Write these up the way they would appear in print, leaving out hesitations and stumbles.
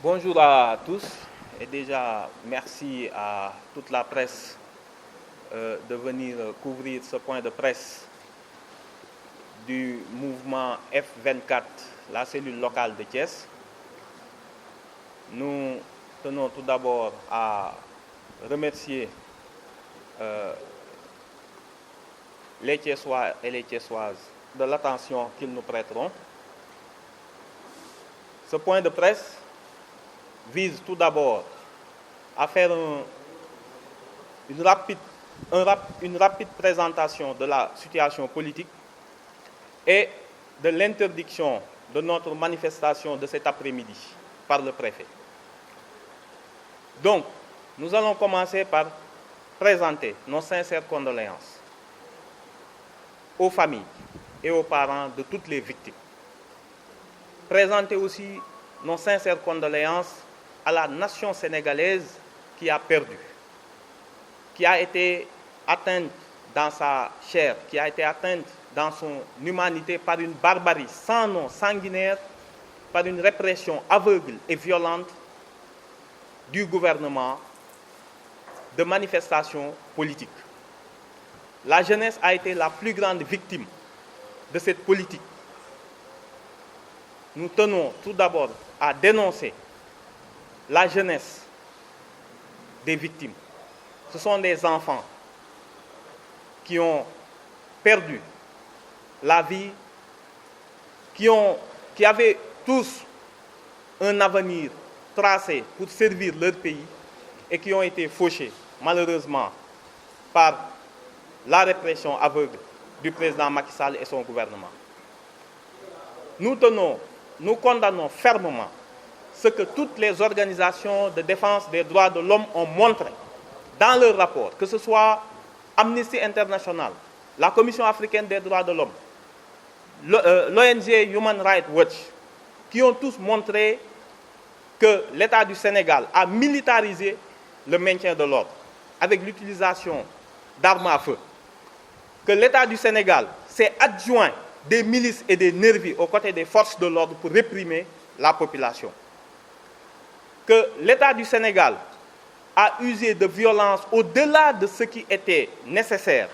Bonjour à tous et déjà merci à toute la presse de venir couvrir ce point de presse du mouvement F24, la cellule locale de Thiès. Nous tenons tout d'abord à remercier les Thiessois et les Thiessoises de l'attention qu'ils nous prêteront. Ce point de presse vise tout d'abord à faire une rapide présentation de la situation politique et de l'interdiction de notre manifestation de cet après-midi par le préfet. Donc, nous allons commencer par présenter nos sincères condoléances aux familles et aux parents de toutes les victimes. Présenter aussi nos sincères condoléances à la nation sénégalaise qui a perdu, qui a été atteinte dans sa chair, qui a été atteinte dans son humanité par une barbarie sans nom, sanguinaire, par une répression aveugle et violente du gouvernement de manifestations politiques. La jeunesse a été la plus grande victime de cette politique. Nous tenons tout d'abord à dénoncer la jeunesse des victimes. Ce sont des enfants qui ont perdu la vie, qui avaient tous un avenir tracé pour servir leur pays et qui ont été fauchés, malheureusement, par la répression aveugle du président Macky Sall et son gouvernement. Nous condamnons fermement ce que toutes les organisations de défense des droits de l'homme ont montré dans leur rapport, que ce soit Amnesty International, la Commission africaine des droits de l'homme, l'ONG Human Rights Watch, qui ont tous montré que l'État du Sénégal a militarisé le maintien de l'ordre avec l'utilisation d'armes à feu, que l'État du Sénégal s'est adjoint des milices et des nervis aux côtés des forces de l'ordre pour réprimer la population, que l'État du Sénégal a usé de violence au-delà de ce qui était nécessaire,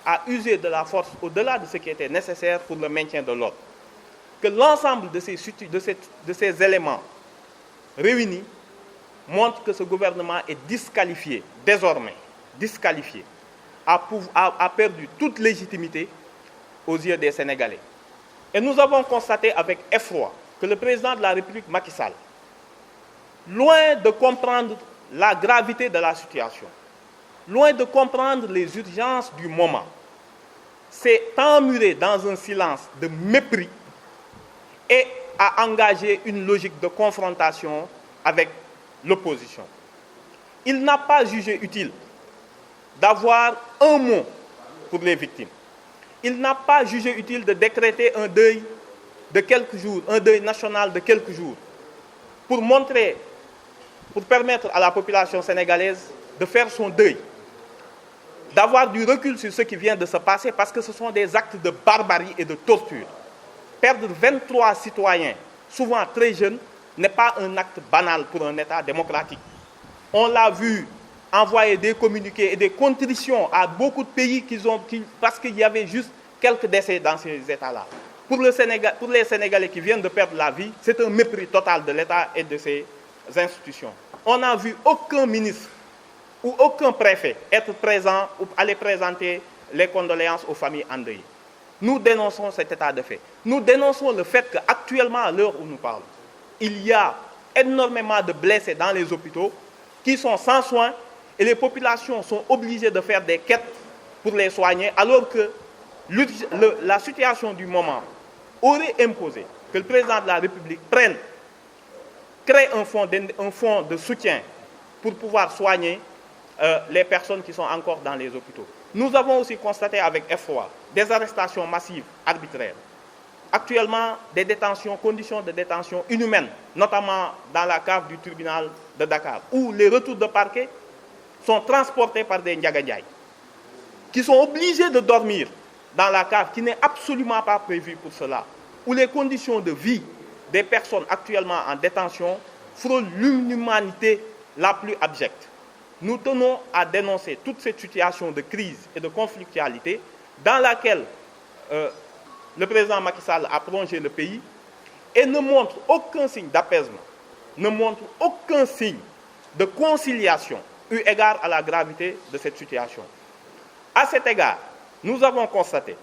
a usé de la force au-delà de ce qui était nécessaire pour le maintien de l'ordre, que l'ensemble de ces éléments réunis montrent que ce gouvernement est disqualifié, désormais disqualifié, a perdu toute légitimité aux yeux des Sénégalais. Et nous avons constaté avec effroi que le président de la République, Macky Sall, loin de comprendre la gravité de la situation, loin de comprendre les urgences du moment, s'est emmuré dans un silence de mépris et a engagé une logique de confrontation avec l'opposition. Il n'a pas jugé utile d'avoir un mot pour les victimes. Il n'a pas jugé utile de décréter un deuil de quelques jours, un deuil national de quelques jours, pour permettre à la population sénégalaise de faire son deuil, d'avoir du recul sur ce qui vient de se passer, parce que ce sont des actes de barbarie et de torture. Perdre 23 citoyens, souvent très jeunes, n'est pas un acte banal pour un État démocratique. On l'a vu envoyer des communiqués et des contritions à beaucoup de pays parce qu'il y avait juste quelques décès dans ces États-là. Pour les Sénégalais qui viennent de perdre la vie, c'est un mépris total de l'État et de ses institutions. On n'a vu aucun ministre ou aucun préfet être présent ou aller présenter les condoléances aux familles endeuillées. Nous dénonçons cet état de fait. Nous dénonçons le fait qu'actuellement, à l'heure où nous parlons, il y a énormément de blessés dans les hôpitaux qui sont sans soins et les populations sont obligées de faire des quêtes pour les soigner, alors que la situation du moment aurait imposé que le président de la République crée un fonds de soutien pour pouvoir soigner les personnes qui sont encore dans les hôpitaux. Nous avons aussi constaté avec effroi des arrestations massives arbitraires. Actuellement, des conditions de détention inhumaines, notamment dans la cave du tribunal de Dakar, où les retours de parquet sont transportés par des Ndiagadjaï, qui sont obligés de dormir dans la cave, qui n'est absolument pas prévue pour cela, où les conditions de vie des personnes actuellement en détention frôle l'inhumanité la plus abjecte. Nous tenons à dénoncer toute cette situation de crise et de conflictualité dans laquelle le président Macky Sall a plongé le pays et ne montre aucun signe d'apaisement, ne montre aucun signe de conciliation eu égard à la gravité de cette situation. À cet égard, nous avons constaté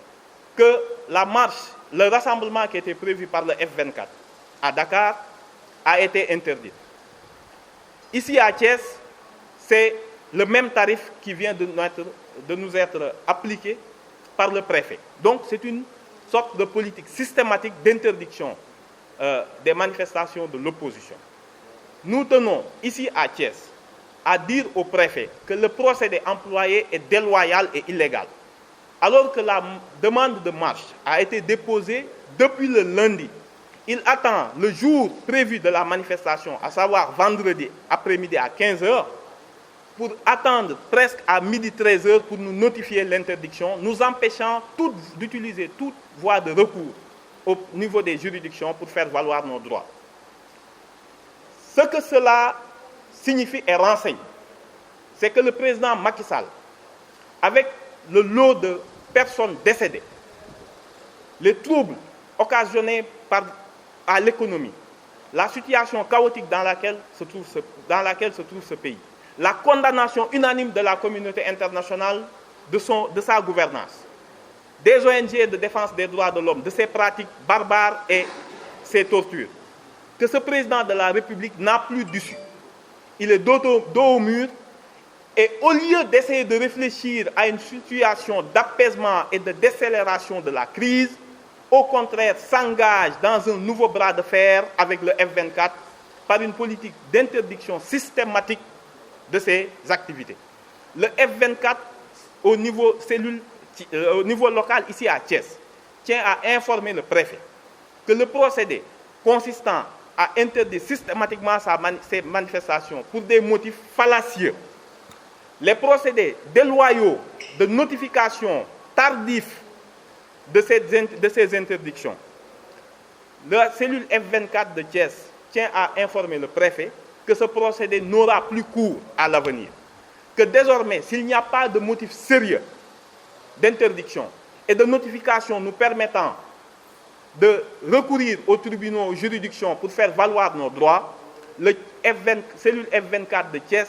que la marche, le rassemblement qui était prévu par le F24 à Dakar a été interdit. Ici à Thiès, c'est le même tarif qui vient de nous être appliqué par le préfet. Donc c'est une sorte de politique systématique d'interdiction des manifestations de l'opposition. Nous tenons ici à Thiès à dire au préfet que le procédé employé est déloyal et illégal. Alors que la demande de marche a été déposée depuis le lundi, il attend le jour prévu de la manifestation, à savoir vendredi après-midi à 15h, pour attendre presque à midi 13h pour nous notifier l'interdiction, nous empêchant d'utiliser toute voie de recours au niveau des juridictions pour faire valoir nos droits. Ce que cela signifie et renseigne, c'est que le président Macky Sall, avec le lot de personnes décédées, les troubles occasionnés à l'économie, la situation chaotique dans laquelle se trouve ce pays, la condamnation unanime de la communauté internationale de sa gouvernance, des ONG de défense des droits de l'homme, de ses pratiques barbares et ses tortures, que ce président de la République n'a plus d'issue. Il est dos au mur et au lieu d'essayer de réfléchir à une situation d'apaisement et de décélération de la crise, au contraire s'engage dans un nouveau bras de fer avec le F24 par une politique d'interdiction systématique de ses activités. Le F24, au niveau local ici à Thiès, tient à informer le préfet que le procédé consistant à interdire systématiquement ces manifestations pour des motifs fallacieux, les procédés déloyaux de notification tardifs de ces interdictions, la cellule F24 de Thiès tient à informer le préfet que ce procédé n'aura plus cours à l'avenir. Que désormais, s'il n'y a pas de motif sérieux d'interdiction et de notification nous permettant de recourir aux tribunaux, aux juridictions pour faire valoir nos droits, la cellule F24 de Thiès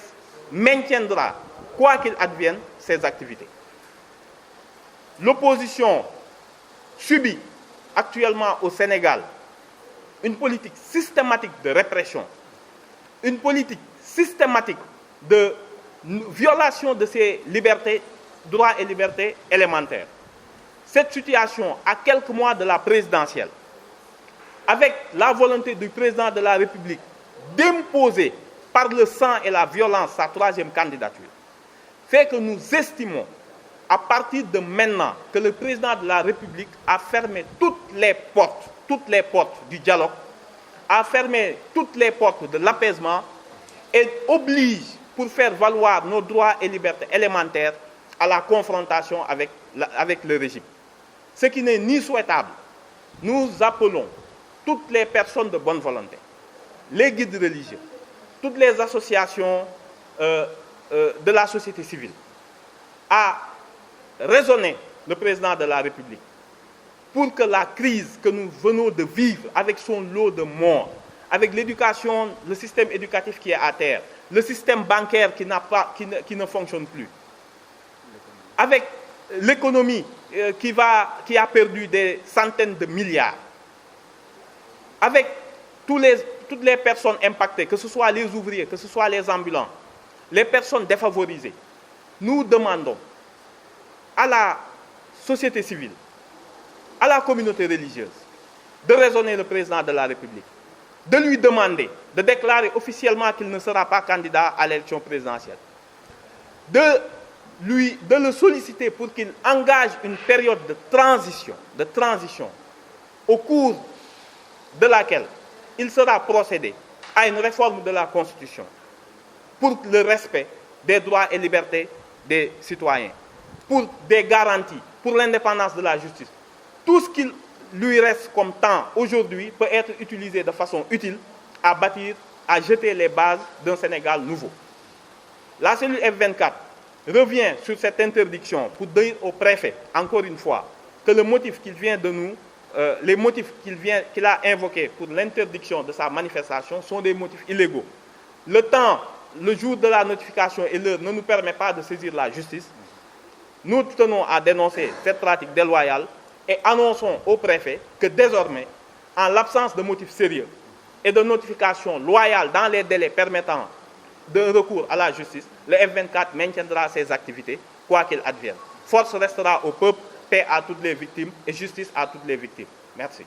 maintiendra, quoi qu'il advienne, ses activités. L'opposition subit actuellement au Sénégal une politique systématique de répression, une politique systématique de violation de ses libertés, droits et libertés élémentaires. Cette situation, à quelques mois de la présidentielle, avec la volonté du président de la République d'imposer par le sang et la violence sa troisième candidature, fait que nous estimons, à partir de maintenant, que le président de la République a fermé toutes les portes du dialogue, a fermé toutes les portes de l'apaisement et oblige, pour faire valoir nos droits et libertés élémentaires, à la confrontation avec le régime. Ce qui n'est ni souhaitable. Nous appelons toutes les personnes de bonne volonté, les guides religieux, toutes les associations de la société civile, à raisonner le président de la République pour que la crise que nous venons de vivre avec son lot de morts, avec l'éducation, le système éducatif qui est à terre, le système bancaire qui ne fonctionne plus, avec l'économie qui a perdu des centaines de milliards, avec toutes les personnes impactées, que ce soit les ouvriers, que ce soit les ambulants, les personnes défavorisées, nous demandons à la société civile, à la communauté religieuse, de raisonner le président de la République, de lui demander de déclarer officiellement qu'il ne sera pas candidat à l'élection présidentielle, de le solliciter pour qu'il engage une période de transition au cours de laquelle il sera procédé à une réforme de la Constitution pour le respect des droits et libertés des citoyens, pour des garanties, pour l'indépendance de la justice. Tout ce qu'il lui reste comme temps aujourd'hui peut être utilisé de façon utile à bâtir à jeter les bases d'un Sénégal nouveau. La cellule F24 revient sur cette interdiction pour dire au préfet, encore une fois, que le motif qu'il vient de nous, les motifs qu'il a invoqués pour l'interdiction de sa manifestation sont des motifs illégaux. Le temps, le jour de la notification et l'heure ne nous permet pas de saisir la justice. Nous tenons à dénoncer cette pratique déloyale et annonçons au préfet que désormais, en l'absence de motifs sérieux et de notification loyale dans les délais permettant de recours à la justice, le F24 maintiendra ses activités, quoi qu'il advienne. Force restera au peuple, paix à toutes les victimes et justice à toutes les victimes. Merci.